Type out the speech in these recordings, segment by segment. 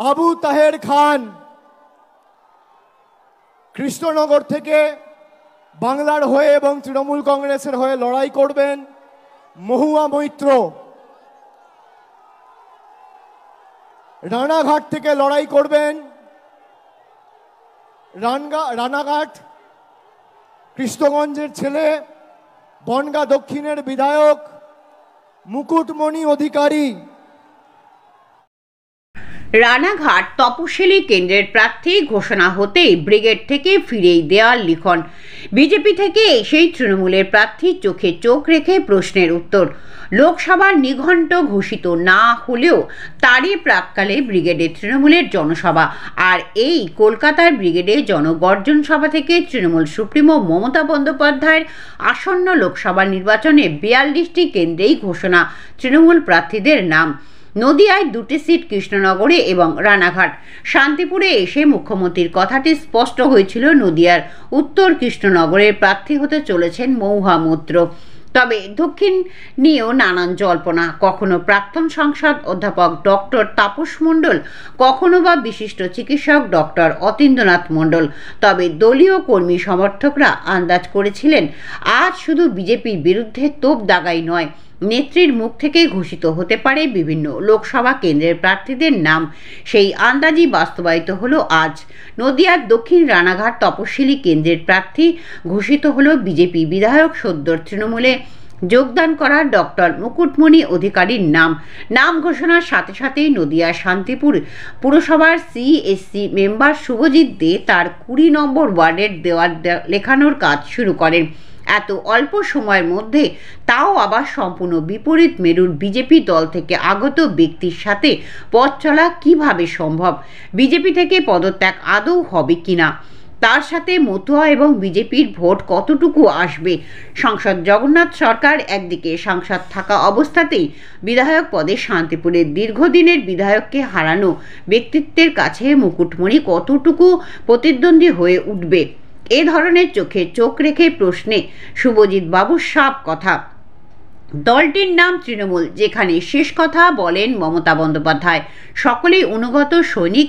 আবু তাহের খান কৃষ্ণনগর থেকে বাংলার হয়ে এবং তৃণমূল কংগ্রেসের হয়ে লড়াই করবেন। মহুয়া মৈত্র রানাঘাট থেকে লড়াই করবেন। রানাঘাট কৃষ্ণগঞ্জের ছেলে, বনগাঁ দক্ষিণের বিধায়ক মুকুটমণি অধিকারী। রানাঘাট তপশিলি কেন্দ্রের প্রার্থী ঘোষণা হতেই ব্রিগেড থেকে ফিরেই দেওয়াল লিখন। বিজেপি থেকে এসেই তৃণমূলের প্রার্থী চোখে চোখ রেখে প্রশ্নের উত্তর। লোকসভার নিঘণ্ট ঘোষিত না হলেও তারই প্রাক্কালে ব্রিগেডে তৃণমূলের জনসভা। আর এই কলকাতার ব্রিগেডে জনগর্জন সভা থেকে তৃণমূল সুপ্রিমো মমতা বন্দ্যোপাধ্যায়ের আসন্ন লোকসভা নির্বাচনে 42টি কেন্দ্রেই ঘোষণা তৃণমূল প্রার্থীদের নাম। নদিয়ায় 2টি সিট কৃষ্ণনগরে এবং রানাঘাট। শান্তিপুরে এসে মুখ্যমন্ত্রীর কথাটি স্পষ্ট হয়েছিল নদিয়ার উত্তর কৃষ্ণনগরের প্রার্থী হতে চলেছেন মহুয়া মৈত্র। তবে দক্ষিণ নিয়েও নানান জল্পনা। কখনো প্রাক্তন সাংসদ অধ্যাপক ডক্টর তাপস মণ্ডল, কখনো বা বিশিষ্ট চিকিৎসক ডক্টর অতীন্দ্রনাথ মণ্ডল। তবে দলীয় কর্মী সমর্থকরা আন্দাজ করেছিলেন আজ শুধু বিজেপির বিরুদ্ধে তোপ দাগাই নয়, নেত্রীর মুখ থেকে ঘোষিত হতে পারে বিভিন্ন লোকসভা কেন্দ্রের প্রার্থীদের নাম। সেই আন্দাজই বাস্তবায়িত হলো আজ। নদিয়ার দক্ষিণ রানাঘাট তপশিলি কেন্দ্রের প্রার্থী ঘোষিত হলো বিজেপি বিধায়ক সদ্যর তৃণমূলে যোগদান করা ডক্টর মুকুটমণি অধিকারীর নাম ঘোষণার সাথে সাথেই নদিয়া শান্তিপুর পুরসভার সিএসসি মেম্বার শুভজিৎ দে তার 20 নম্বর ওয়ার্ডের দেওয়াল লেখানোর কাজ শুরু করেন। এত অল্প সময়ের মধ্যে, তাও আবার সম্পূর্ণ বিপরীত মেরুর বিজেপি দল থেকে আগত ব্যক্তির সাথে পথ চলা কিভাবে সম্ভব? বিজেপি থেকে পদত্যাগ আদৌ হবে কিনা? তার সাথে মতুয়া এবং বিজেপির ভোট কতটুকু আসবে? সাংসদ জগন্নাথ সরকার একদিকে সাংসদ থাকা অবস্থাতেই বিধায়ক পদে শান্তিপুরের দীর্ঘদিনের বিধায়ককে হারানো ব্যক্তিত্বের কাছে মুকুটমণি কতটুকু প্রতিদ্বন্দ্বী হয়ে উঠবে? এ ধরনের চোখে চোখ রেখে প্রশ্নে শুভজিৎ বাবুর সাফ কথা। দলটির নাম তৃণমূল, যেখানে শেষ কথা বলেন মমতা বন্দ্যোপাধ্যায়। সকলেই অনুগত সৈনিক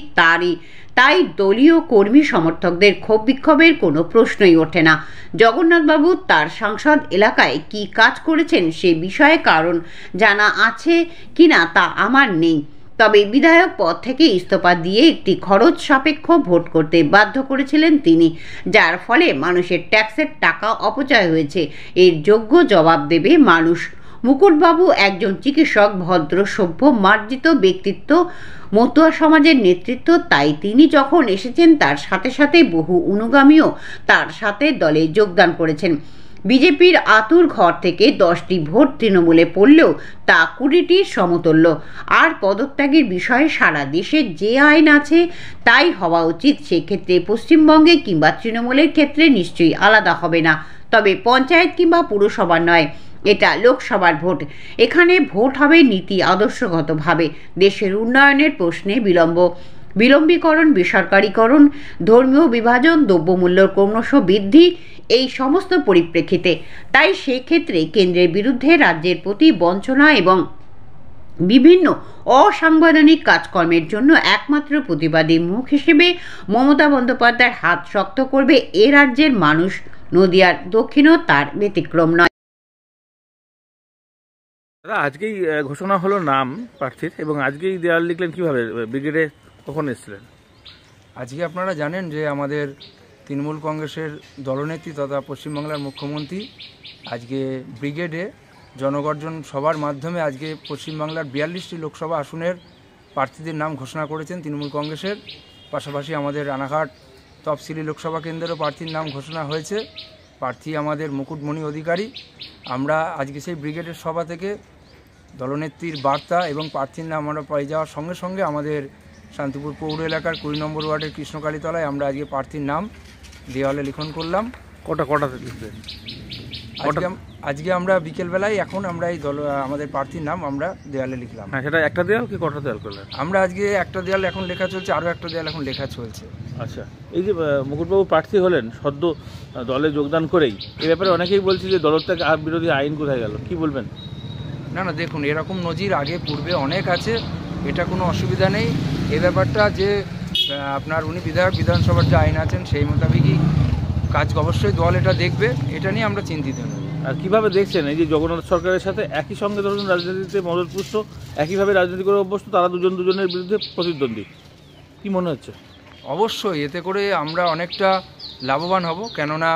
তাই দলীয় কর্মী সমর্থকদের ক্ষোভ বিক্ষোভের কোনো প্রশ্নই ওঠে না। জগন্নাথবাবু তার সাংসদ এলাকায় কি কাজ করেছেন সে বিষয়ে কারণ জানা আছে কিনা তা আমার নেই। তবে বিধায়ক পদ থেকে ইস্তফা দিয়ে একটি খরচ সাপেক্ষ ভোট করতে বাধ্য করেছিলেন তিনি, যার ফলে মানুষের ট্যাক্সের টাকা অপচয় হয়েছে। এর যোগ্য জবাব দেবে মানুষ। মুকুটবাবু একজন চিকিৎসক, ভদ্র, সভ্য, মার্জিত ব্যক্তিত্ব, মতুয়া সমাজের নেতৃত্ব। তাই তিনি যখন এসেছেন তার সাথে সাথে বহু অনুগামীও তার সাথে দলে যোগদান করেছেন। বিজেপির আতুর ঘর থেকে 10টি ভোট তৃণমূলে পড়লেও তা 20টির সমতুল্য। আর পদত্যাগের বিষয়ে সারা দেশে যে আইন আছে তাই হওয়া উচিত। সেক্ষেত্রে পশ্চিমবঙ্গে কিংবা তৃণমূলের ক্ষেত্রে নিশ্চয়ই আলাদা হবে না। তবে পঞ্চায়েত কিংবা পুরসভা নয়, এটা লোকসভার ভোট। এখানে ভোট হবে নীতি আদর্শগতভাবে। দেশের উন্নয়নের প্রশ্নে বিলম্বীকরণ, বেসরকারীকরণ, ধর্মীয় বিভাজন, দ্রব্যমূল্য ক্রমশ বৃদ্ধি, এই সমস্ত পরিপ্রেক্ষিতে। তাই সেক্ষেত্রে কেন্দ্রের বিরুদ্ধে রাজ্যের প্রতি বঞ্চনা এবং বিভিন্ন অসাংবিধানিক কাজকর্মের জন্য একমাত্র প্রতিবাদী মুখ হিসেবে মমতা বন্দ্যোপাধ্যায়ের হাত শক্ত করবে এ রাজ্যের মানুষ। নদিয়ার দক্ষিণও তার ব্যতিক্রম নয়। আজকেই ঘোষণা হলো নাম প্রার্থীর, এবং আজকেই দেওয়াল লিখলেন কিভাবে? ব্রিগেডে কখন এসেছিলেন? আজকে আপনারা জানেন যে আমাদের তৃণমূল কংগ্রেসের দলনেত্রী তথা পশ্চিমবাংলার মুখ্যমন্ত্রী আজকে ব্রিগেডে জনগর্জন সভার মাধ্যমে আজকে পশ্চিমবাংলার 42টি লোকসভা আসনের প্রার্থীদের নাম ঘোষণা করেছেন তৃণমূল কংগ্রেসের। পাশাপাশি আমাদের রানাঘাট তফসিলি লোকসভা কেন্দ্রেরও প্রার্থীর নাম ঘোষণা হয়েছে। প্রার্থী আমাদের মুকুটমণি অধিকারী। আমরা আজকে সেই ব্রিগেডের সভা থেকে দলনেত্রীর বার্তা এবং প্রার্থীর নাম আমরা পেয়ে যাওয়ার সঙ্গে সঙ্গে আমাদের শান্তিপুর পৌর এলাকার 20 নম্বর ওয়ার্ডের কৃষ্ণকালীতলায় আমরা আজকে প্রার্থীর নাম দেওয়ালে লিখন করলাম। কটাতে লিখলেন? আজকে আমরা বিকেলবেলায় এখন আমরা এই আমাদের প্রার্থীর নাম আমরা দেওয়ালে লিখলাম। হ্যাঁ, সেটা একটা দেওয়াল কি কটা দেওয়াল করলেন? আমরা আজকে একটা দেওয়াল এখন লেখা চলছে, আরও একটা দেওয়াল এখন লেখা চলছে। আচ্ছা, এই যে মুকুটবাবু প্রার্থী হলেন সদ্য দলে যোগদান করেই, এই ব্যাপারে অনেকেই বলছে যে দলত্যাগ বিরোধী আইন কোথায় গেল, কি বলবেন? না, দেখুন, এরকম নজির আগে পূর্বে অনেক আছে, এটা কোনো অসুবিধা নেই। এই ব্যাপারটা যে আপনার উনি বিধানসভার যে আইন আছেন সেই মোতাবেকই কাজ অবশ্যই দল এটা দেখবে, এটা নিয়ে আমরা চিন্তিত নই। আর কীভাবে দেখছেন এই যে জগন্নাথ সরকারের সাথে একই সঙ্গে ধরুন রাজনীতিতে মদতপুষ্ট, একইভাবে রাজনীতি করে অভ্যস্ত, তারা দুজনের বিরুদ্ধে প্রতিদ্বন্দ্বী, কী মনে হচ্ছে? অবশ্যই এতে করে আমরা অনেকটা লাভবান হব, কেননা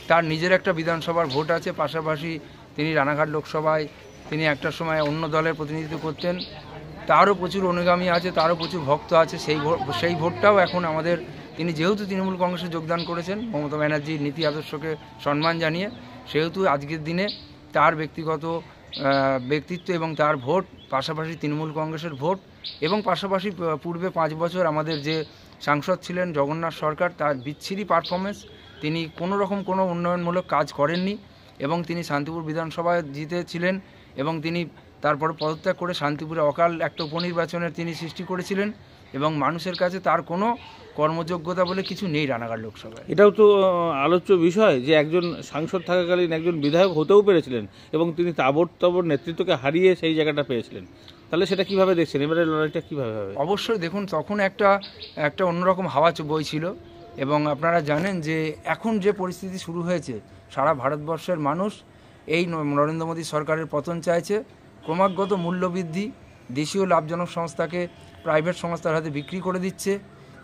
তার নিজের একটা বিধানসভার ভোট আছে, পাশাপাশি তিনি রানাঘাট লোকসভায় তিনি একটা সময় অন্য দলের প্রতিনিধিত্ব করতেন, তারও প্রচুর অনুগামী আছে, তারও প্রচুর ভক্ত আছে। সেই ভোটটাও এখন আমাদের, তিনি যেহেতু তৃণমূল কংগ্রেসে যোগদান করেছেন মমতা ব্যানার্জির নীতি আদর্শকে সম্মান জানিয়ে, সেহেতু আজকের দিনে তার ব্যক্তিগত ব্যক্তিত্ব এবং তার ভোট, পাশাপাশি তৃণমূল কংগ্রেসের ভোট, এবং পাশাপাশি পূর্বে 5 বছর আমাদের যে সাংসদ ছিলেন জগন্নাথ সরকার, তার বিচ্ছিরি পারফরমেন্স, তিনি কোনো রকম কোনো উন্নয়নমূলক কাজ করেননি, এবং তিনি শান্তিপুর বিধানসভায় জিতেছিলেন, এবং তিনি তারপরে পদত্যাগ করে শান্তিপুরে অকাল একটা উপনির্বাচনের তিনি সৃষ্টি করেছিলেন, এবং মানুষের কাছে তার কোনো কর্মযোগ্যতা বলে কিছু নেই রানাঘাট লোকসভায়। এটাও তো আলোচ্য বিষয় যে একজন সাংসদ থাকাকালীন একজন বিধায়ক হতেও পেরেছিলেন এবং তিনি তাবড় নেতৃত্বকে হারিয়ে সেই জায়গাটা পেয়েছিলেন। তাহলে সেটা কিভাবে দেখছেন, এবারে লড়াইটা কীভাবে হবে? অবশ্যই দেখুন, তখন একটা অন্যরকম হাওয়া বইছিল, এবং আপনারা জানেন যে এখন যে পরিস্থিতি শুরু হয়েছে, সারা ভারতবর্ষের মানুষ এই নরেন্দ্র মোদী সরকারের পতন চাইছে। ক্রমাগত মূল্যবৃদ্ধি, দেশীয় লাভজনক সংস্থাকে প্রাইভেট সংস্থার হাতে বিক্রি করে দিচ্ছে,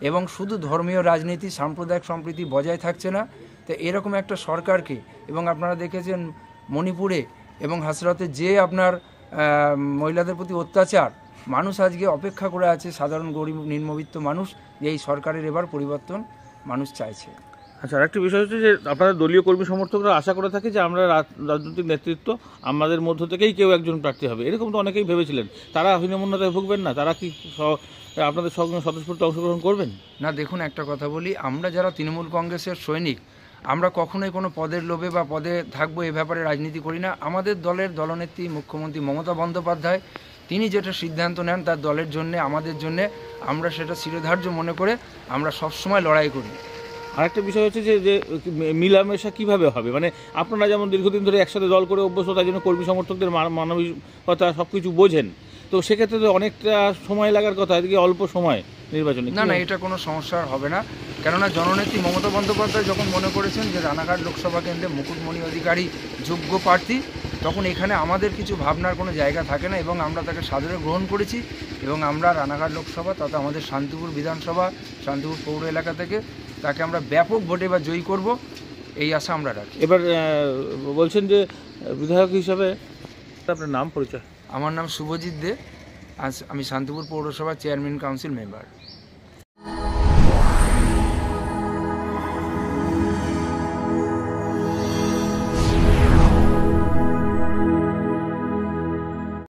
এবং শুধু ধর্মীয় রাজনীতি, সাম্প্রদায়িক সম্প্রীতি বজায় থাকছে না। তো এরকম একটা সরকারকে, এবং আপনারা দেখেছেন মণিপুরে এবং হাসরাতে যে আপনার মহিলাদের প্রতি অত্যাচার, মানুষ আজকে অপেক্ষা করে আছে, সাধারণ গরিব নিম্নবিত্ত মানুষ, যে এই সরকারের এবার পরিবর্তন মানুষ চাইছে। আচ্ছা, আরেকটি বিষয় হচ্ছে যে আপনাদের দলীয় কর্মী সমর্থকরা আশা করে থাকে যে আমরা রাজনৈতিক নেতৃত্ব আমাদের মধ্য থেকেই কেউ একজন প্রার্থী হবে, এরকম তো অনেকেই ভেবেছিলেন। তারা হীনমন্যতায় ভুগবেন না? তারা কি আপনাদের সঙ্গে স্বতঃস্ফূর্ত অংশগ্রহণ করবেন না? দেখুন, একটা কথা বলি, আমরা যারা তৃণমূল কংগ্রেসের সৈনিক, আমরা কখনোই কোনো পদের লোভে বা পদে থাকবো এ ব্যাপারে রাজনীতি করি না। আমাদের দলের দলনেত্রী মুখ্যমন্ত্রী মমতা বন্দ্যোপাধ্যায়, তিনি যেটা সিদ্ধান্ত নেন তার দলের জন্যে, আমাদের জন্যে, আমরা সেটা শিরোধার্য মনে করে আমরা সবসময় লড়াই করি। আরেকটা বিষয় হচ্ছে যে মিলামেশা কিভাবে হবে, মানে আপনারা যেমন দীর্ঘদিন ধরে একসাথে দল করে অভ্যস্ত, তাই জন্য কর্মী সমর্থকদের মানবিকতা সব কিছু বোঝেন, তো সেক্ষেত্রে তো অনেকটা সময় লাগার কথা, এদিকে অল্প সময় নির্বাচনে। না, এটা কোনো সমস্যা হবে না, কেননা জননেত্রী মমতা বন্দ্যোপাধ্যায় যখন মনে করেছেন যে রানাঘাট লোকসভা কেন্দ্রে মুকুটমণি অধিকারী যোগ্য প্রার্থী, তখন এখানে আমাদের কিছু ভাবনার কোনো জায়গা থাকে না, এবং আমরা তাকে সাদরে গ্রহণ করেছি, এবং আমরা রানাঘাট লোকসভা তথা আমাদের শান্তিপুর বিধানসভা, শান্তিপুর পৌর এলাকা থেকে তাকে আমরা ব্যাপক ভোটে বা জয়ী করব, এই আশা আমরা রাখি। এবার বলছেন যে বিধায়ক হিসাবে আপনার নাম পরিচয়? আমার নাম শুভজিৎ দে, আজ আমি শান্তিপুর পৌরসভা চেয়ারম্যান কাউন্সিল মেম্বার।